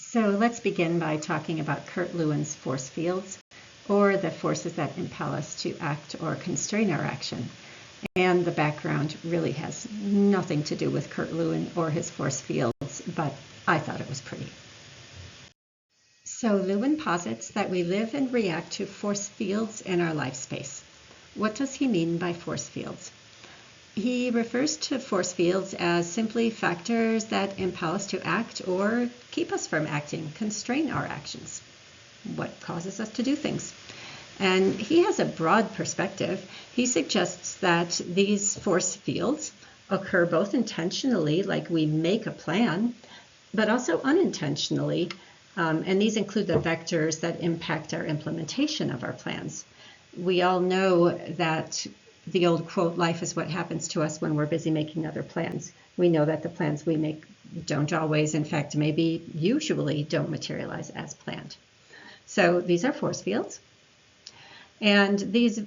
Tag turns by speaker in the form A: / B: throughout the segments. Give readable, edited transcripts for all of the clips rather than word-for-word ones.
A: So let's begin by talking about Kurt Lewin's force fields, or the forces that impel us to act or constrain our action. And the background really has nothing to do with Kurt Lewin or his force fields, but I thought it was pretty. So Lewin posits that we live and react to force fields in our life space. What does he mean by force fields? He refers to force fields as simply factors that impel us to act or keep us from acting, constrain our actions. What causes us to do things? And he has a broad perspective. He suggests that these force fields occur both intentionally, like we make a plan, but also unintentionally. And these include the vectors that impact our implementation of our plans. We all know that the old quote, life is what happens to us when we're busy making other plans. We know that the plans we make don't always, in fact, maybe usually don't materialize as planned. So these are force fields. And these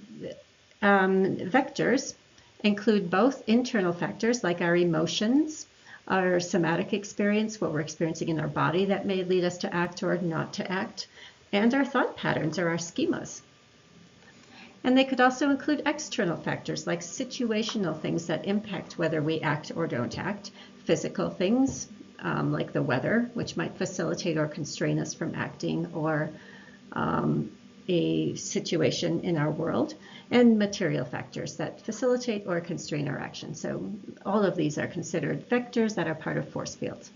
A: vectors include both internal factors like our emotions, our somatic experience, what we're experiencing in our body that may lead us to act or not to act, and our thought patterns or our schemas. And they could also include external factors like situational things that impact whether we act or don't act, physical things like the weather, which might facilitate or constrain us from acting, or a situation in our world, and material factors that facilitate or constrain our action. So all of these are considered vectors that are part of force fields.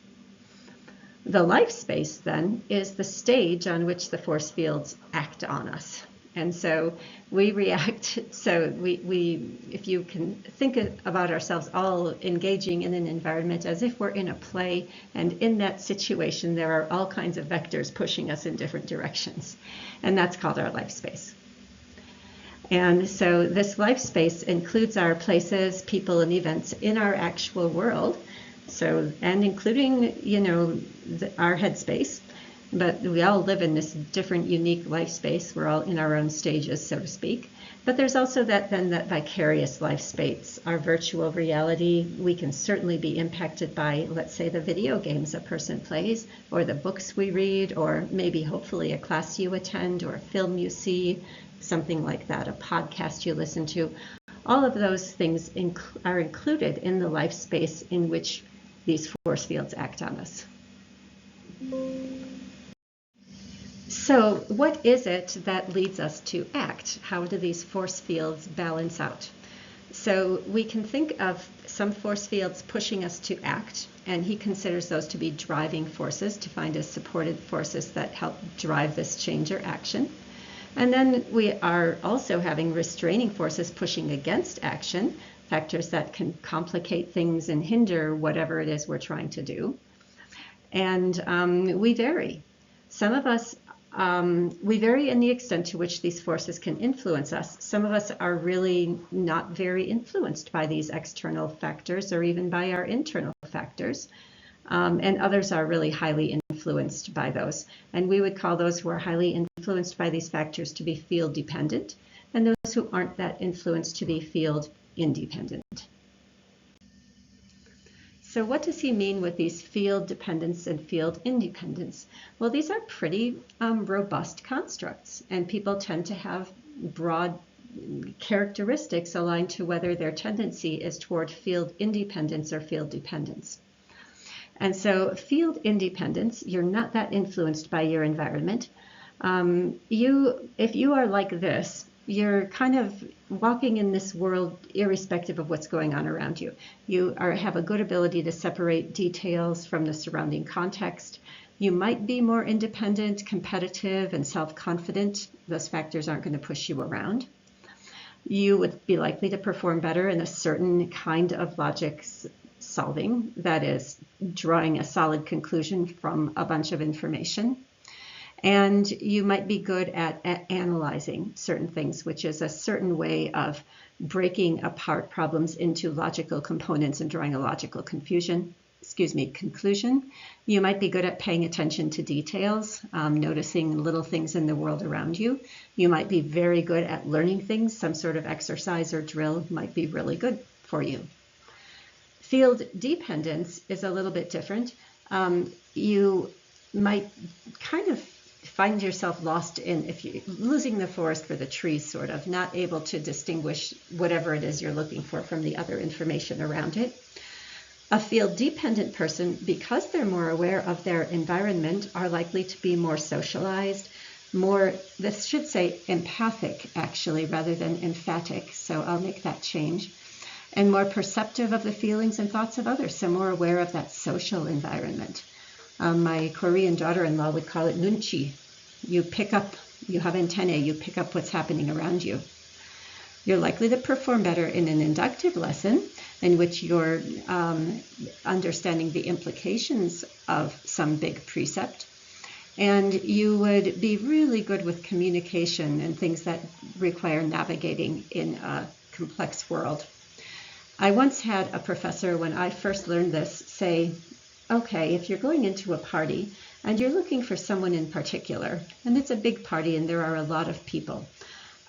A: The life space then is the stage on which the force fields act on us. And so we react, so if you can think about ourselves all engaging in an environment as if we're in a play, and in that situation there are all kinds of vectors pushing us in different directions. And that's called our life space. And so this life space includes our places, people, and events in our actual world, and including, our headspace. But we all live in this different, unique life space. We're all in our own stages, so to speak. But there's also that vicarious life space, our virtual reality. We can certainly be impacted by, let's say, the video games a person plays, or the books we read, or maybe hopefully a class you attend, or a film you see, something like that, a podcast you listen to. All of those things are included in the life space in which these force fields act on us. So what is it that leads us to act? How do these force fields balance out? So we can think of some force fields pushing us to act, and he considers those to be driving forces, defined as supported forces that help drive this change or action. And then we are also having restraining forces pushing against action, factors that can complicate things and hinder whatever it is we're trying to do. And we vary. Some of us we vary in the extent to which these forces can influence us. Some of us are really not very influenced by these external factors or even by our internal factors. And others are really highly influenced by those. And we would call those who are highly influenced by these factors to be field dependent, and those who aren't that influenced to be field independent. So what does he mean with these field dependence and field independence? Well, these are pretty robust constructs, and people tend to have broad characteristics aligned to whether their tendency is toward field independence or field dependence. And so field independence, you're not that influenced by your environment. If you are like this, you're kind of walking in this world irrespective of what's going on around you. You have a good ability to separate details from the surrounding context. You might be more independent, competitive, and self-confident. Those factors aren't going to push you around. You would be likely to perform better in a certain kind of logic solving, that is, drawing a solid conclusion from a bunch of information. And you might be good at analyzing certain things, which is a certain way of breaking apart problems into logical components and drawing a logical conclusion. You might be good at paying attention to details, noticing little things in the world around you. You might be very good at learning things. Some sort of exercise or drill might be really good for you. Field dependence is a little bit different. You might kind of find yourself lost in, if you losing the forest for the trees, sort of, not able to distinguish whatever it is you're looking for from the other information around it. A field-dependent person, because they're more aware of their environment, are likely to be more socialized, more, this should say empathic actually, rather than emphatic, so I'll make that change, and more perceptive of the feelings and thoughts of others, so more aware of that social environment. My Korean daughter-in-law would call it nunchi. You pick up, you have antennae, you pick up what's happening around you. You're likely to perform better in an inductive lesson in which you're understanding the implications of some big precept. And you would be really good with communication and things that require navigating in a complex world. I once had a professor, when I first learned this, say, okay, if you're going into a party and you're looking for someone in particular, and it's a big party and there are a lot of people,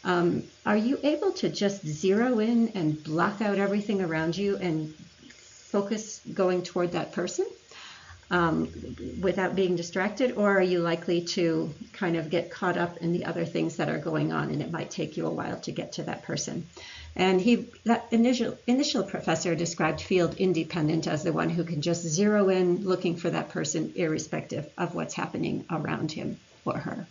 A: are you able to just zero in and block out everything around you and focus going toward that person without being distracted? Or are you likely to kind of get caught up in the other things that are going on, and it might take you a while to get to that person? And that initial professor described field independent as the one who can just zero in looking for that person irrespective of what's happening around him or her.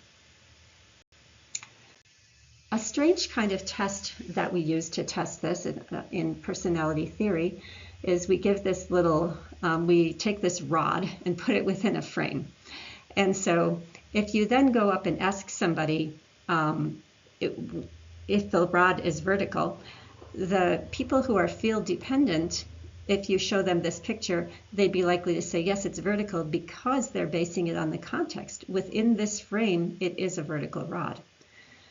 A: A strange kind of test that we use to test this in personality theory is we give this little, we take this rod and put it within a frame. And so if you then go up and ask somebody, if the rod is vertical, the people who are field dependent, if you show them this picture, they'd be likely to say, yes, it's vertical, because they're basing it on the context. Within this frame, it is a vertical rod.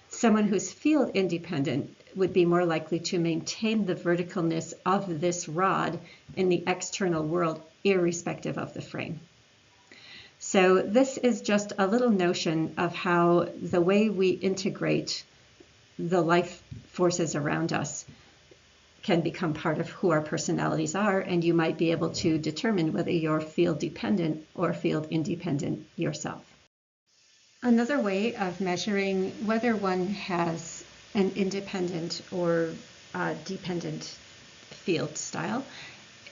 A: Someone who's field independent would be more likely to maintain the verticalness of this rod in the external world, irrespective of the frame. So this is just a little notion of how the way we integrate the life forces around us can become part of who our personalities are, and you might be able to determine whether you're field dependent or field independent yourself. Another way of measuring whether one has an independent or dependent field style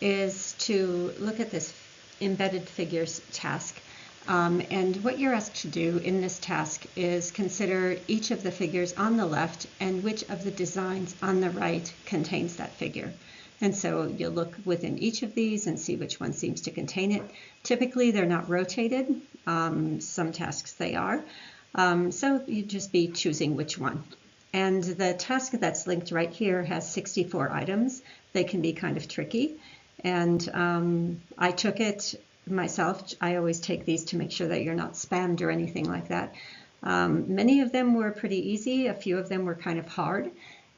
A: is to look at this embedded figures task. And what you're asked to do in this task is consider each of the figures on the left and which of the designs on the right contains that figure. And so you'll look within each of these and see which one seems to contain it. Typically, they're not rotated. Some tasks they are. So you'd just be choosing which one. And the task that's linked right here has 64 items. They can be kind of tricky. And I took it myself. I always take these to make sure that you're not spammed or anything like that. Many of them were pretty easy. A few of them were kind of hard.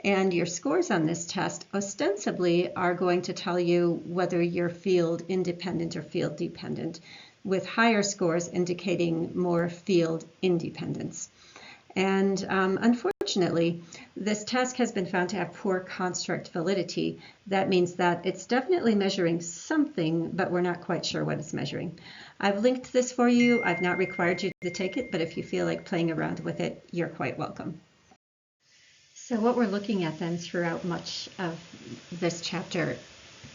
A: And your scores on this test ostensibly are going to tell you whether you're field independent or field dependent, with higher scores indicating more field independence. And unfortunately, this task has been found to have poor construct validity. That means that it's definitely measuring something, but we're not quite sure what it's measuring. I've linked this for you. I've not required you to take it, but if you feel like playing around with it, you're quite welcome. So what we're looking at then throughout much of this chapter,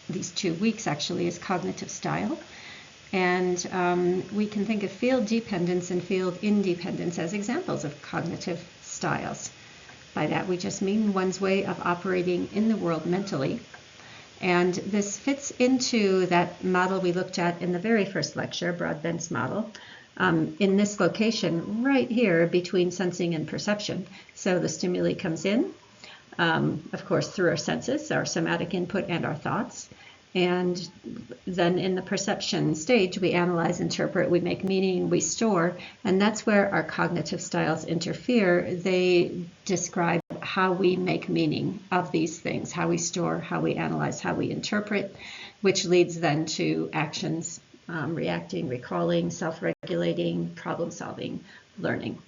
A: these 2 weeks actually, is cognitive style. And we can think of field dependence and field independence as examples of cognitive styles. By that we just mean one's way of operating in the world mentally. And this fits into that model we looked at in the very first lecture, Broadbent's model, in this location right here between sensing and perception. So the stimuli comes in, of course, through our senses, our somatic input and our thoughts. And then in the perception stage, we analyze, interpret, we make meaning, we store, and that's where our cognitive styles interfere. They describe how we make meaning of these things, how we store, how we analyze, how we interpret, which leads then to actions, reacting, recalling, self-regulating, problem-solving, learning.